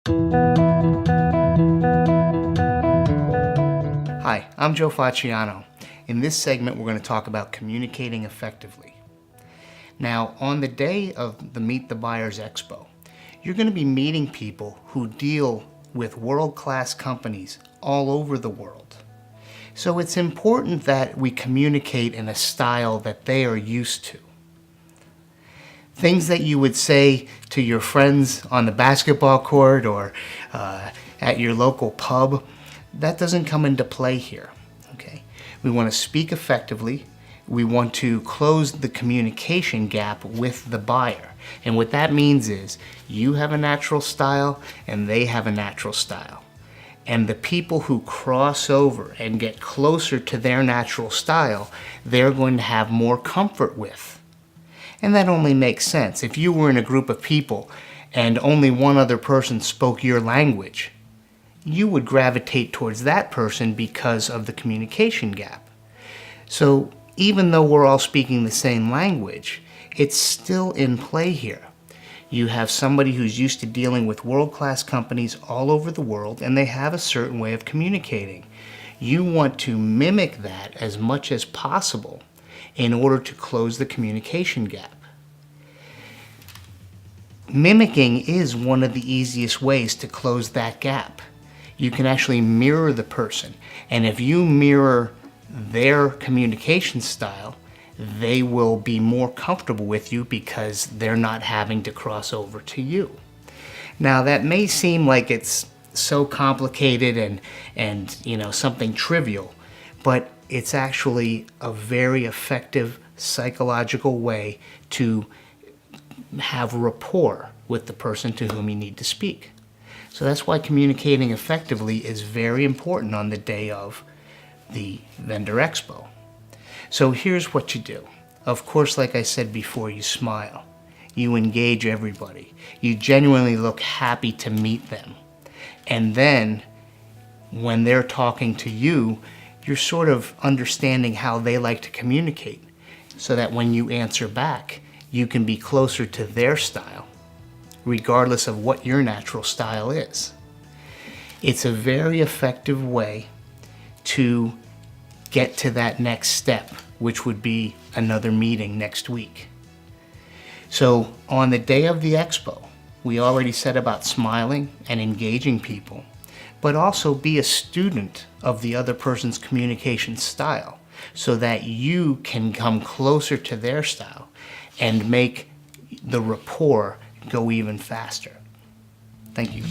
Hi, I'm Joe Facciano. In this segment, we're going to talk about communicating effectively. Now, on the day of the Meet the Buyers Expo, you're going to be meeting people who deal with world-class companies all over the world. So it's important that we communicate in a style that they are used to. Things that you would say to your friends on the basketball court or at your local pub, that doesn't come into play here. Okay? We want to speak effectively. We want to close the communication gap with the buyer. And what that means is you have a natural style and they have a natural style. And the people who cross over and get closer to their natural style, they're going to have more comfort with. And that only makes sense. If you were in a group of people and only one other person spoke your language, you would gravitate towards that person because of the communication gap. So even though we're all speaking the same language, it's still in play here. You have somebody who's used to dealing with world-class companies all over the world, and they have a certain way of communicating. You want to mimic that as much as possible in order to close the communication gap. Mimicking is one of the easiest ways to close that gap. You can actually mirror the person, and if you mirror their communication style, they will be more comfortable with you because they're not having to cross over to you. Now that may seem like it's so complicated and something trivial, but it's actually a very effective psychological way to have rapport with the person to whom you need to speak. So that's why communicating effectively is very important on the day of the Vendor Expo. So here's what you do. Of course, like I said before, you smile. You engage everybody. You genuinely look happy to meet them. And then, when they're talking to you, you're sort of understanding how they like to communicate, so that when you answer back, you can be closer to their style, regardless of what your natural style is. It's a very effective way to get to that next step, which would be another meeting next week. So on the day of the expo, we already said about smiling and engaging people, but also be a student of the other person's communication style so that you can come closer to their style and make the rapport go even faster. Thank you.